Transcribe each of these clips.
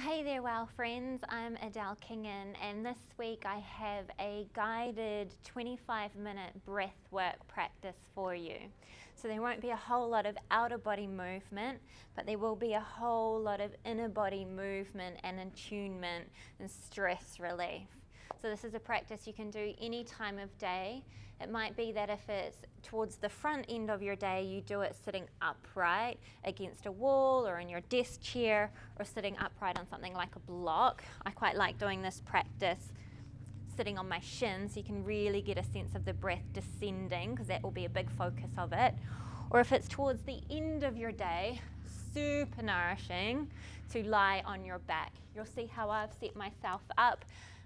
Hey there, well friends, I'm Adele Kingan, and this week I have a guided 25-minute breath work practice for you. So there won't be a whole lot of outer body movement, but there will be a whole lot of inner body movement and attunement and stress relief. So this is a practice you can do any time of day. It might be that if it's towards the front end of your day, you do it sitting upright against a wall or in your desk chair or sitting upright on something like a block. I quite like doing this practice sitting on my shins so you can really get a sense of the breath descending, because that will be a big focus of it. Or if it's towards the end of your day, super nourishing to lie on your back. You'll see how I've set myself up.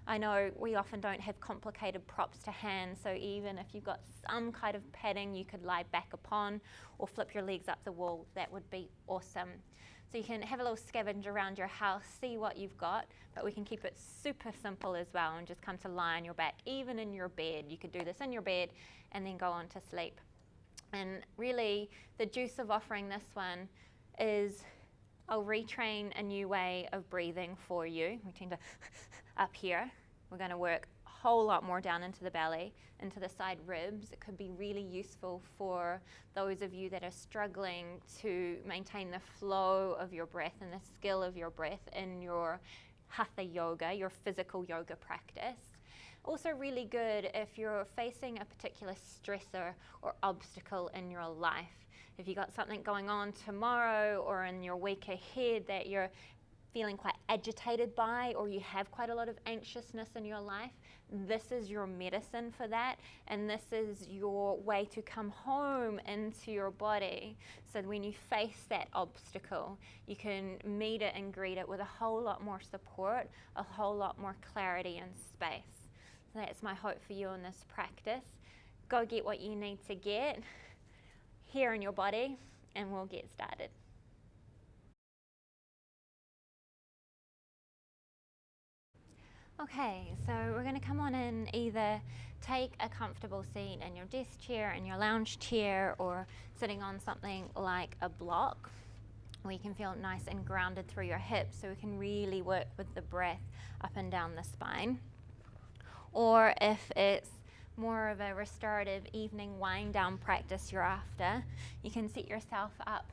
I know we often don't have complicated props to hand, so even if you've got some kind of padding you could lie back upon or flip your legs up the wall, that would be awesome. So you can have a little scavenge around your house, see what you've got, but we can keep it super simple as well and just come to lie on your back, even in your bed. You could do this in your bed and then go on to sleep. And really, the juice of offering this one is I'll retrain a new way of breathing for you. We tend to up here. We're going to work a whole lot more down into the belly, into the side ribs. It could be really useful for those of you that are struggling to maintain the flow of your breath and the skill of your breath in your hatha yoga, your physical yoga practice. Also really good if you're facing a particular stressor or obstacle in your life. If you've got something going on tomorrow or in your week ahead that you're feeling quite agitated by, or you have quite a lot of anxiousness in your life, this is your medicine for that, and this is your way to come home into your body. So when you face that obstacle, you can meet it and greet it with a whole lot more support, a whole lot more clarity and space. So that's my hope for you in this practice. Go get what you need to get here in your body, and we'll get started. Okay, so we're going to come on in, either take a comfortable seat in your desk chair, in your lounge chair, or sitting on something like a block where you can feel nice and grounded through your hips, so we can really work with the breath up and down the spine. Or if it's more of a restorative evening wind down practice you're after, you can set yourself up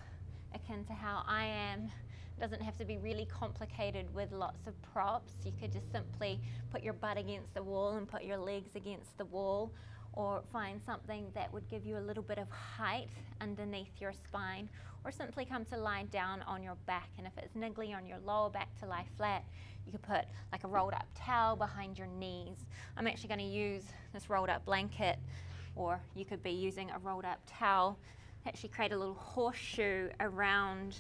akin to how I am. It doesn't have to be really complicated with lots of props. You could just simply put your butt against the wall and put your legs against the wall, or find something that would give you a little bit of height underneath your spine, or simply come to lie down on your back. And if it's niggly on your lower back, to lie flat, you could put like a rolled up towel behind your knees. I'm actually going to use this rolled up blanket, or you could be using a rolled up towel. Actually create a little horseshoe around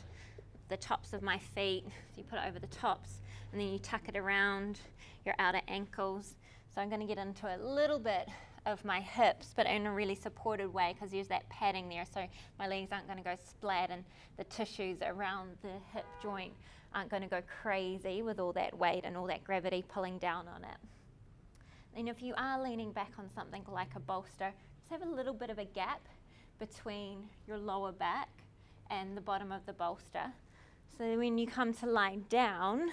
the tops of my feet. So you put it over the tops, and then you tuck it around your outer ankles. So I'm going to get into a little bit of my hips, but in a really supported way, because there's that padding there, so my legs aren't going to go splat, and the tissues around the hip joint aren't going to go crazy with all that weight and all that gravity pulling down on it. And if you are leaning back on something like a bolster, just have a little bit of a gap between your lower back and the bottom of the bolster. So when you come to lie down,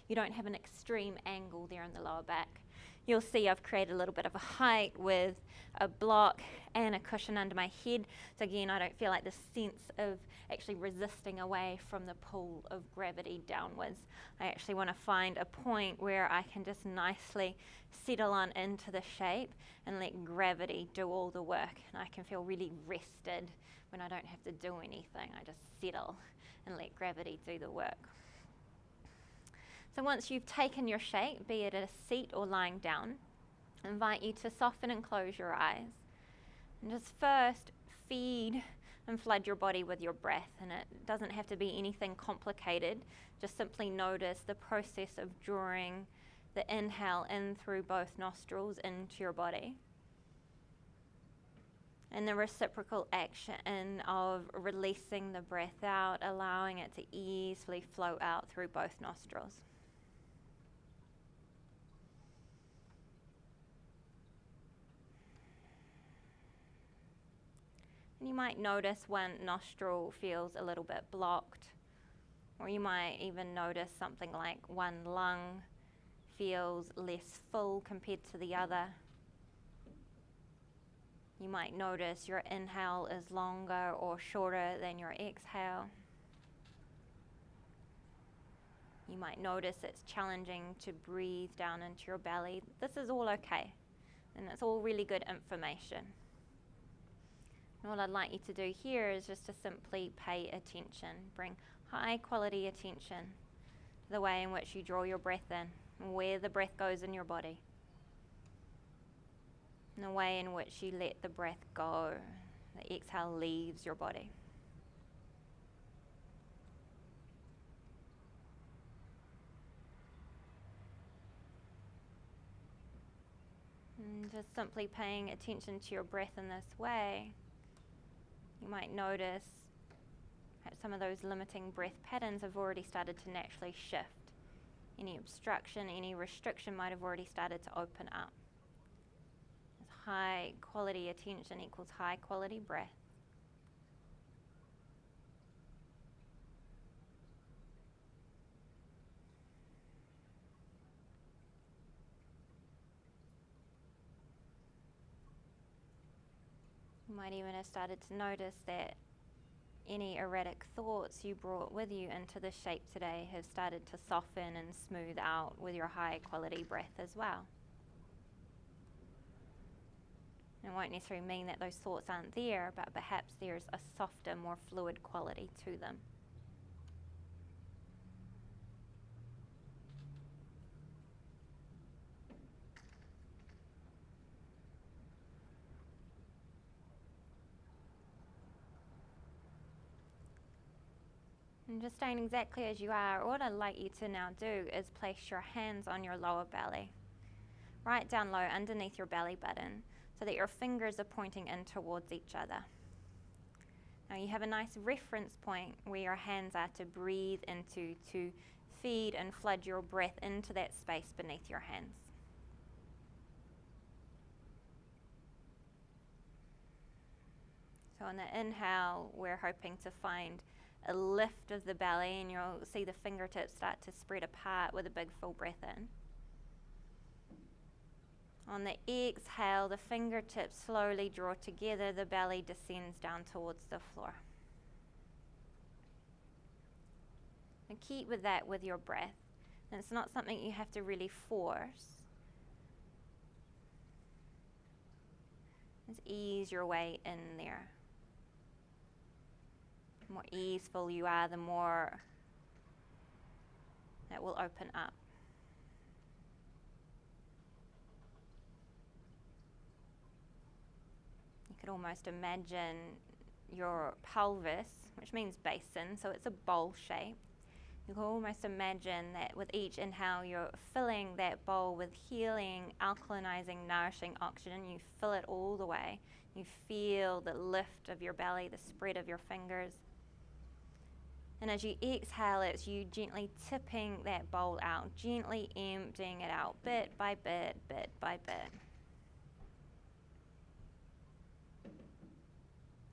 you don't have an extreme angle there in the lower back. You'll see I've created a little bit of a height with a block and a cushion under my head. So again, I don't feel like this sense of actually resisting away from the pull of gravity downwards. I actually want to find a point where I can just nicely settle on into the shape and let gravity do all the work. And I can feel really rested when I don't have to do anything. I just settle and let gravity do the work. So once you've taken your shape, be it at a seat or lying down, I invite you to soften and close your eyes. And just first feed and flood your body with your breath. And it doesn't have to be anything complicated. Just simply notice the process of drawing the inhale in through both nostrils into your body, and the reciprocal action of releasing the breath out, allowing it to easily flow out through both nostrils. And you might notice one nostril feels a little bit blocked, Or you might even notice something like one lung feels less full compared to the other. You might notice your inhale is longer or shorter than your exhale. You might notice it's challenging to breathe down into your belly. This is all okay, and it's all really good information. And what I'd like you to do here is just to simply pay attention. Bring high quality attention to the way in which you draw your breath in, and where the breath goes in your body, and the way in which you let the breath go. The exhale leaves your body. And just simply paying attention to your breath in this way, you might notice that some of those limiting breath patterns have already started to naturally shift. Any obstruction, any restriction might have already started to open up. As high quality attention equals high quality breath. You might even have started to notice that any erratic thoughts you brought with you into the shape today have started to soften and smooth out with your high quality breath as well. It won't necessarily mean that those thoughts aren't there, but perhaps there's a softer, more fluid quality to them. And just staying exactly as you are, what I'd like you to now do is place your hands on your lower belly, right down low underneath your belly button, so that your fingers are pointing in towards each other. Now you have a nice reference point where your hands are to breathe into, to feed and flood your breath into that space beneath your hands. So on the inhale, we're hoping to find a lift of the belly, and you'll see the fingertips start to spread apart with a big full breath in. On the exhale, the fingertips slowly draw together, the belly descends down towards the floor. And keep with that with your breath. And it's not something you have to really force. Just ease your way in there. The more easeful you are, the more that will open up. You could almost imagine your pelvis, which means basin, so it's a bowl shape. You can almost imagine that with each inhale you're filling that bowl with healing, alkalinizing, nourishing oxygen. You fill it all the way. You feel the lift of your belly, the spread of your fingers. And as you exhale, it's you gently tipping that bowl out, gently emptying it out, bit by bit, bit by bit.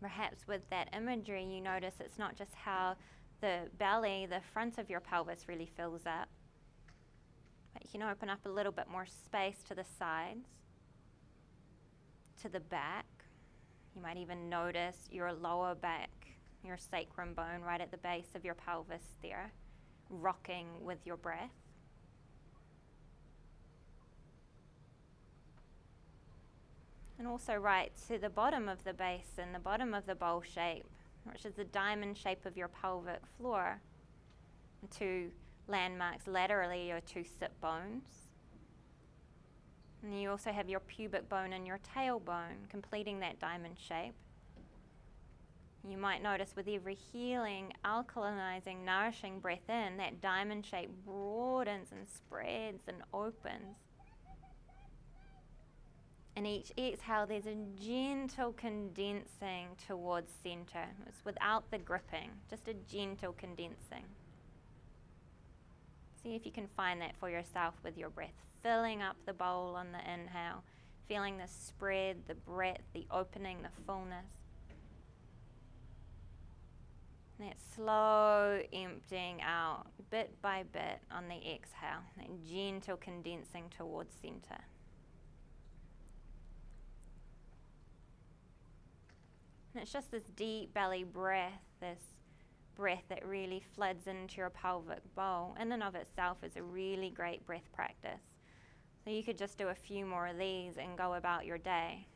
Perhaps with that imagery, you notice it's not just how the belly, the front of your pelvis really fills up, but you can open up a little bit more space to the sides, to the back. You might even notice your lower back, your sacrum bone right at the base of your pelvis there, rocking with your breath. And also right to the bottom of the base and the bottom of the bowl shape, which is the diamond shape of your pelvic floor. Two landmarks laterally are two sit bones. And you also have your pubic bone and your tailbone completing that diamond shape. You might notice with every healing, alkalinizing, nourishing breath in, that diamond shape broadens and spreads and opens. And each exhale, there's a gentle condensing towards center. It's without the gripping, just a gentle condensing. See if you can find that for yourself with your breath. Filling up the bowl on the inhale, feeling the spread, the breadth, the opening, the fullness. And that slow emptying out bit by bit on the exhale, and gentle condensing towards center. And it's just this deep belly breath, this breath that really floods into your pelvic bowl, in and of itself is a really great breath practice. So you could just do a few more of these and go about your day.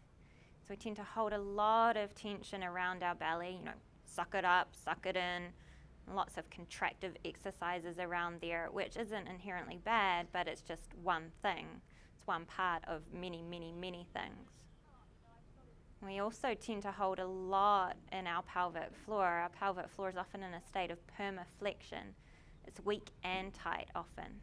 So we tend to hold a lot of tension around our belly, suck it up, suck it in, lots of contractive exercises around there, which isn't inherently bad, but it's just one thing. It's one part of many, many, many things. We also tend to hold a lot in our pelvic floor. Our pelvic floor is often in a state of permaflexion. It's weak and tight often.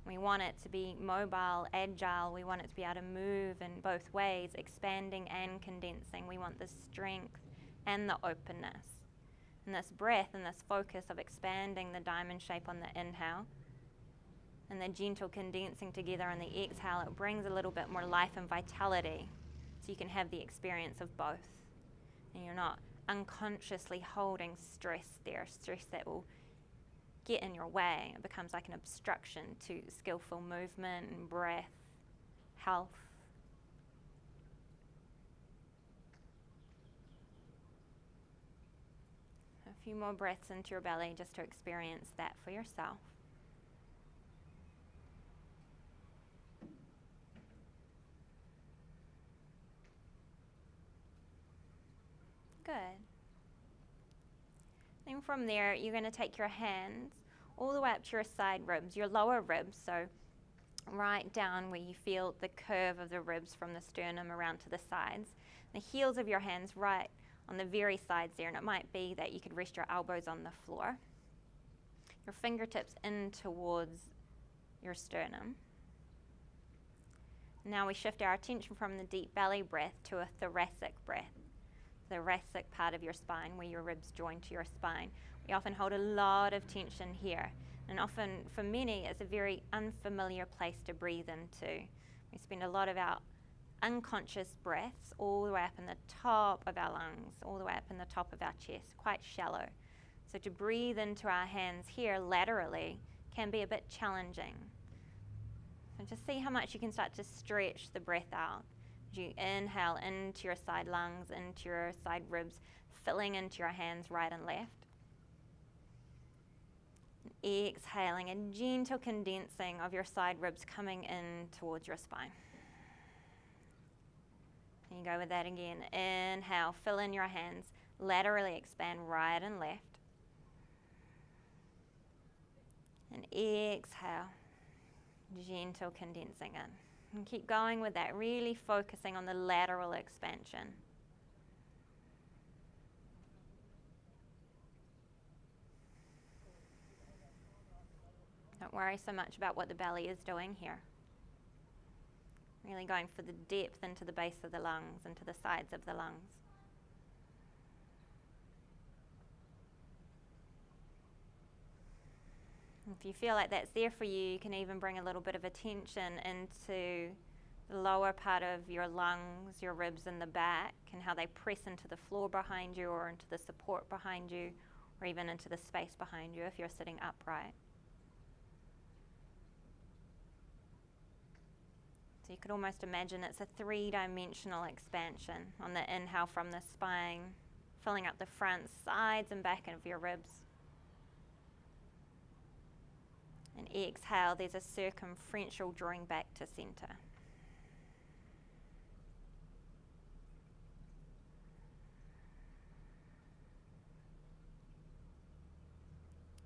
We want it to be mobile, agile. We want it to be able to move in both ways, expanding and condensing. We want the strength and the openness. And this breath and this focus of expanding the diamond shape on the inhale and the gentle condensing together on the exhale, it brings a little bit more life and vitality. So you can have the experience of both. And you're not unconsciously holding stress there, stress that will get in your way. It becomes like an obstruction to skillful movement and breath, health. A few more breaths into your belly just to experience that for yourself. Good. Then from there, you're going to take your hands all the way up to your side ribs, your lower ribs, so right down where you feel the curve of the ribs from the sternum around to the sides. The heels of your hands right on the very sides there, and it might be that you could rest your elbows on the floor. Your fingertips in towards your sternum. Now we shift our attention from the deep belly breath to a thoracic breath. Thoracic part of your spine where your ribs join to your spine. We often hold a lot of tension here, and often for many it's a very unfamiliar place to breathe into. We spend a lot of our unconscious breaths all the way up in the top of our lungs, all the way up in the top of our chest, quite shallow. So to breathe into our hands here laterally can be a bit challenging. So just see how much you can start to stretch the breath out. You inhale into your side lungs, into your side ribs, filling into your hands right and left. And exhaling, a gentle condensing of your side ribs coming in towards your spine. And you go with that again. Inhale, fill in your hands, laterally expand right and left. And exhale, gentle condensing in. And keep going with that, really focusing on the lateral expansion. Don't worry so much about what the belly is doing here. Really going for the depth into the base of the lungs, into the sides of the lungs. If you feel like that's there for you, you can even bring a little bit of attention into the lower part of your lungs, your ribs in the back, and how they press into the floor behind you or into the support behind you, or even into the space behind you if you're sitting upright. So you could almost imagine it's a three-dimensional expansion on the inhale from the spine, filling up the front, sides, and back of your ribs. And exhale, there's a circumferential drawing back to center.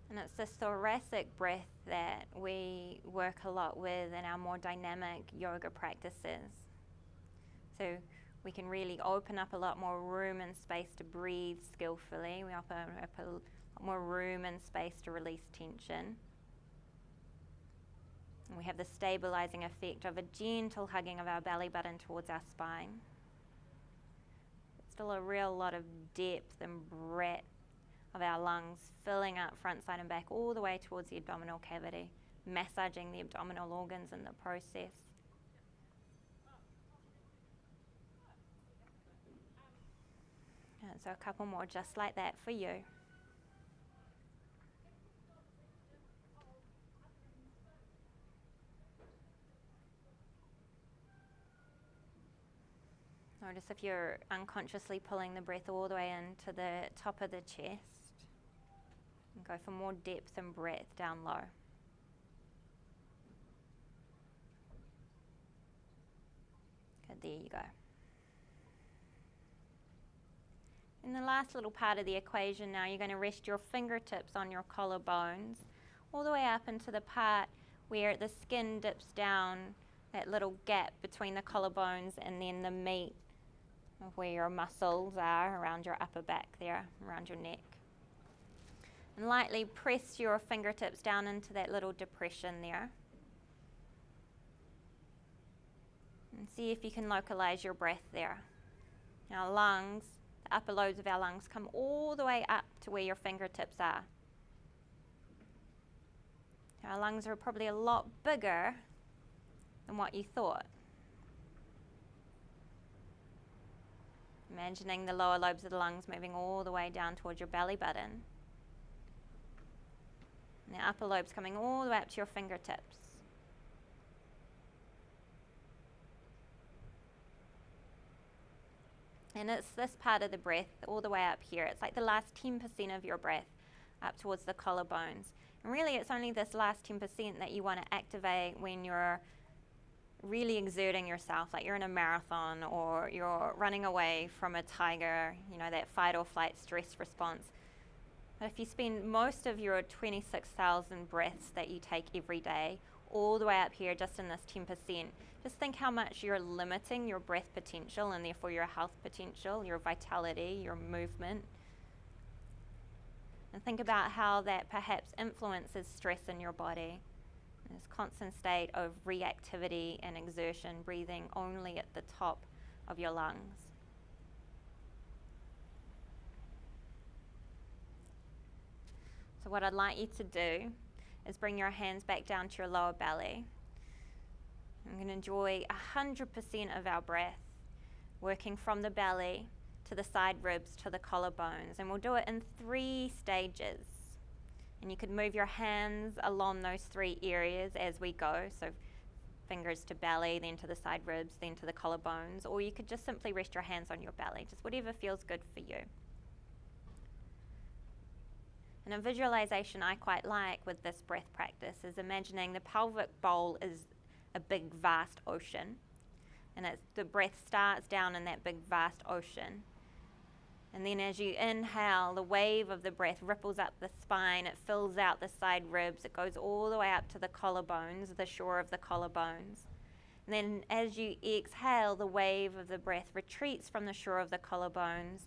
And it's this thoracic breath that we work a lot with in our more dynamic yoga practices. So we can really open up a lot more room and space to breathe skillfully. We open up a lot more room and space to release tension. And we have the stabilizing effect of a gentle hugging of our belly button towards our spine. Still a real lot of depth and breadth of our lungs, filling up front, side, and back all the way towards the abdominal cavity, massaging the abdominal organs in the process. And so a couple more just like that for you. Notice if you're unconsciously pulling the breath all the way into the top of the chest. And go for more depth and breadth down low. Good, there you go. In the last little part of the equation now, you're going to rest your fingertips on your collarbones, all the way up into the part where the skin dips down, that little gap between the collarbones and then the meat of where your muscles are around your upper back there, around your neck. And lightly press your fingertips down into that little depression there. And see if you can localize your breath there. Now lungs, the upper lobes of our lungs come all the way up to where your fingertips are. Our lungs are probably a lot bigger than what you thought. Imagining the lower lobes of the lungs moving all the way down towards your belly button. And the upper lobes coming all the way up to your fingertips. And it's this part of the breath all the way up here. It's like the last 10% of your breath up towards the collarbones. And really it's only this last 10% that you want to activate when you're really exerting yourself, like you're in a marathon or you're running away from a tiger, you know, that fight or flight stress response. But if you spend most of your 26,000 breaths that you take every day all the way up here just in this 10%, just think how much you're limiting your breath potential and therefore your health potential, your vitality, your movement. And think about how that perhaps influences stress in your body. This constant state of reactivity and exertion, breathing only at the top of your lungs. So what I'd like you to do is bring your hands back down to your lower belly. I'm going to enjoy 100% of our breath, working from the belly to the side ribs to the collarbones. And we'll do it in 3 stages. And you could move your hands along those 3 areas as we go. So fingers to belly, then to the side ribs, then to the collarbones. Or you could just simply rest your hands on your belly, just whatever feels good for you. And a visualization I quite like with this breath practice is imagining the pelvic bowl is a big vast ocean. And the breath starts down in that big vast ocean. And then as you inhale, the wave of the breath ripples up the spine, it fills out the side ribs, it goes all the way up to the collarbones, the shore of the collarbones. And then as you exhale, the wave of the breath retreats from the shore of the collarbones,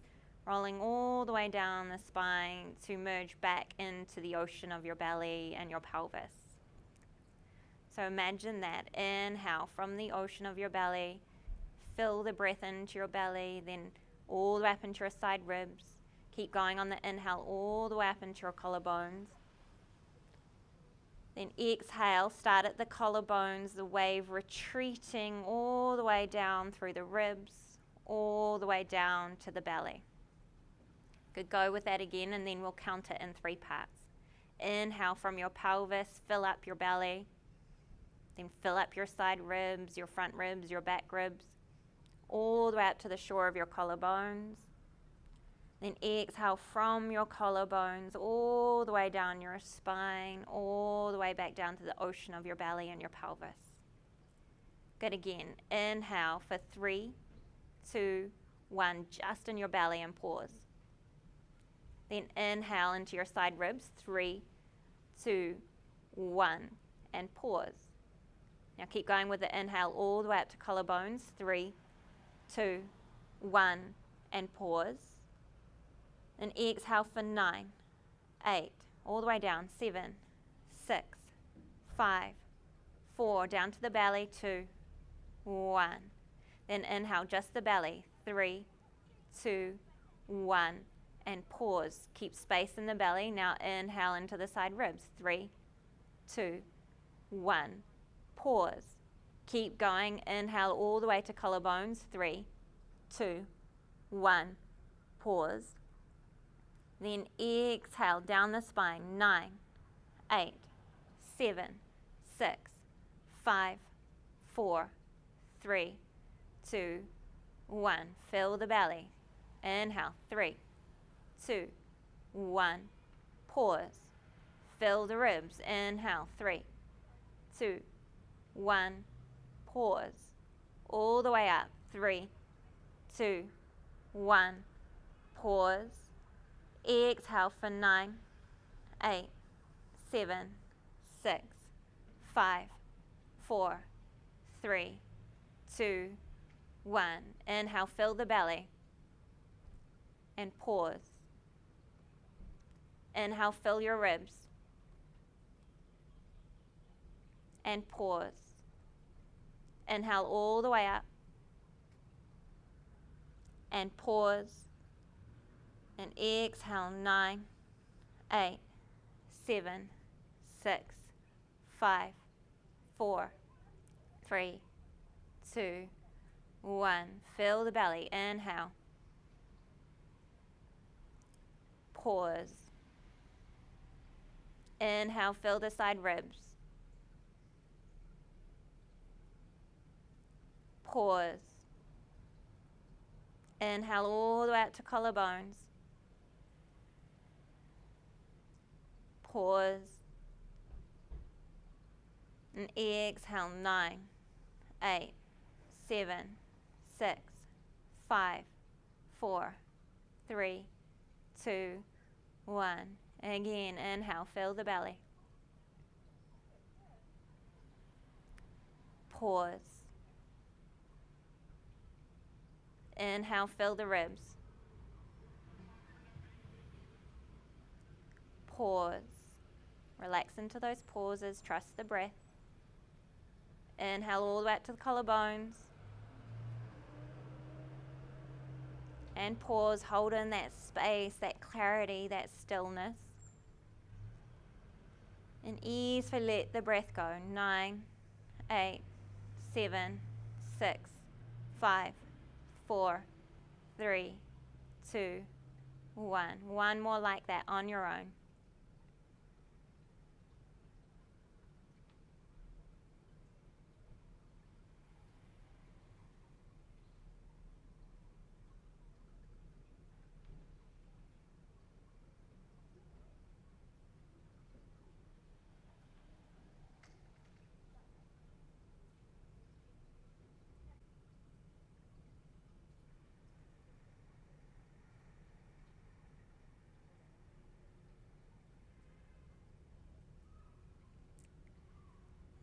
rolling all the way down the spine to merge back into the ocean of your belly and your pelvis. So imagine that. Inhale from the ocean of your belly, fill the breath into your belly, then all the way up into your side ribs. Keep going on the inhale all the way up into your collarbones. Then exhale, start at the collarbones, the wave retreating all the way down through the ribs, all the way down to the belly. Good, go with that again, and then we'll count it in 3 parts. Inhale from your pelvis, fill up your belly. Then fill up your side ribs, your front ribs, your back ribs, all the way up to the shore of your collarbones. Then exhale from your collarbones all the way down your spine, all the way back down to the ocean of your belly and your pelvis. Good, again. Inhale for 3, 2, 1, just in your belly, and pause. Then inhale into your side ribs, 3, 2, 1, and pause. Now keep going with the inhale all the way up to collarbones, 3, 2, 1, and pause. And exhale for 9, 8, all the way down, 7, 6, 5, 4, down to the belly, 2, 1. Then inhale just the belly, 3, 2, 1, and pause. Keep space in the belly. Now inhale into the side ribs, 3, 2, 1. Pause. Keep going. Inhale all the way to collarbones. 3, 2, 1. Pause. Then exhale down the spine. 9, 8, 7, 6, 5, 4, 3, 2, 1. Fill the belly. Inhale. 3, 2, 1. Pause. Fill the ribs. Inhale. 3, 2, 1. Pause. All the way up. 3, 2, 1. Pause. Exhale for 9, 8, 7, 6, 5, 4, 3, 2, 1. Inhale, fill the belly and pause. Inhale, fill your ribs and pause. Inhale all the way up and pause. And exhale, 9, 8, 7, 6, 5, 4, 3, 2, 1. Fill the belly. Inhale. Pause. Inhale, fill the side ribs. Pause. Inhale all the way out to collarbones. Pause. And exhale, 9, 8, 7, 6, 5, 4, 3, 2, 1. Again, inhale, fill the belly. Pause. Inhale, fill the ribs. Pause. Relax into those pauses, trust the breath. Inhale all the way up to the collarbones. And pause, hold in that space, that clarity, that stillness. And easily let the breath go. 9, 8, 7, 6, 5, 4, 3, 2, 1. One more like that on your own.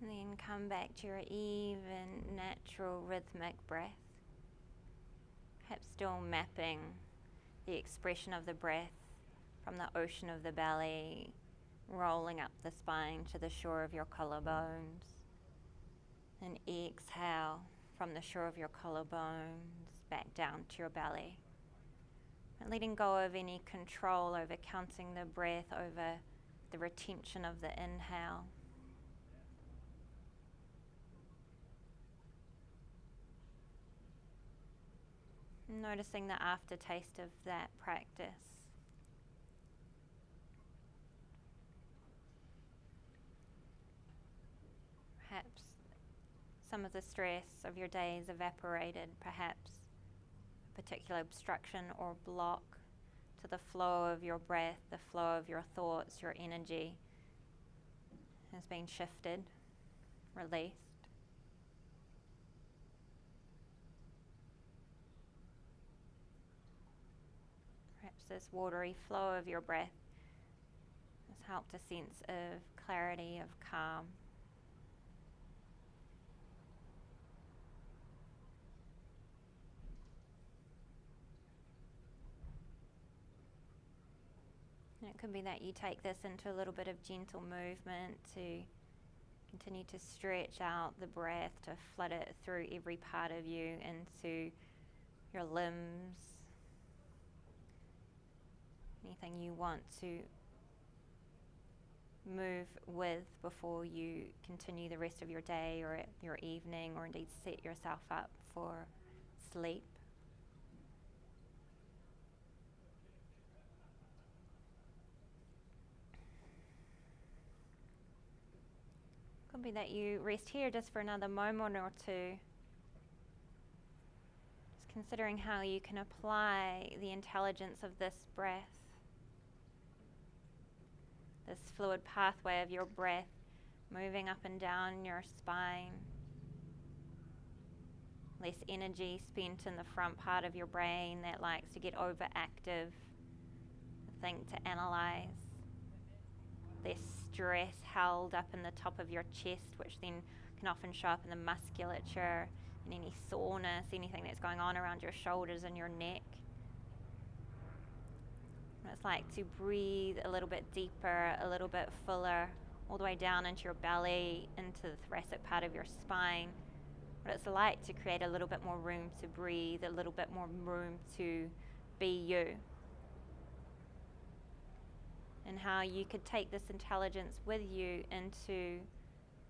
And then come back to your even, natural, rhythmic breath. Perhaps still mapping the expression of the breath from the ocean of the belly, rolling up the spine to the shore of your collarbones. And exhale from the shore of your collarbones back down to your belly. And letting go of any control over counting the breath, over the retention of the inhale. Noticing the aftertaste of that practice. Perhaps some of the stress of your days evaporated, perhaps a particular obstruction or block to the flow of your breath, the flow of your thoughts, your energy has been shifted, released. Perhaps this watery flow of your breath has helped a sense of clarity, of calm. And it could be that you take this into a little bit of gentle movement to continue to stretch out the breath, to flood it through every part of you, into your limbs. Anything you want to move with before you continue the rest of your day or your evening, or indeed set yourself up for sleep. Could be that you rest here just for another moment or two. Just considering how you can apply the intelligence of this breath, this fluid pathway of your breath moving up and down your spine. Less energy spent in the front part of your brain that likes to get overactive, think to analyze. Less stress held up in the top of your chest, which then can often show up in the musculature and any soreness, anything that's going on around your shoulders and your neck. What it's like to breathe a little bit deeper, a little bit fuller, all the way down into your belly, into the thoracic part of your spine. What it's like to create a little bit more room to breathe, a little bit more room to be you. And how you could take this intelligence with you into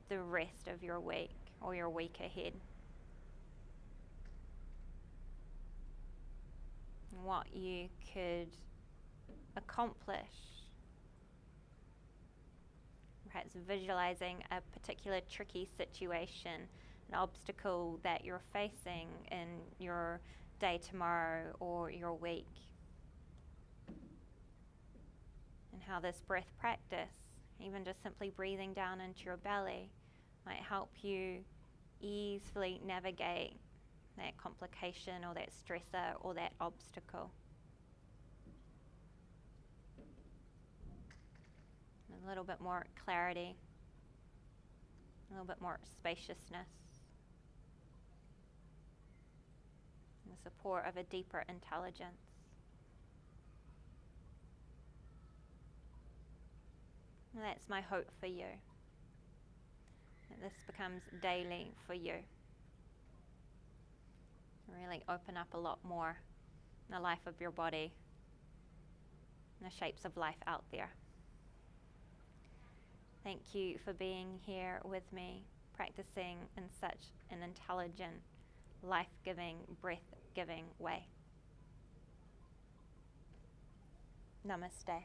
the rest of your week or your week ahead. What you could accomplish. Perhaps visualizing a particular tricky situation, an obstacle that you're facing in your day tomorrow or your week. And how this breath practice, even just simply breathing down into your belly, might help you easily navigate that complication or that stressor or that obstacle. A little bit more clarity, a little bit more spaciousness, and the support of a deeper intelligence. And that's my hope for you, that this becomes daily for you. Really open up a lot more in the life of your body, and the shapes of life out there. Thank you for being here with me, practicing in such an intelligent, life-giving, breath-giving way. Namaste.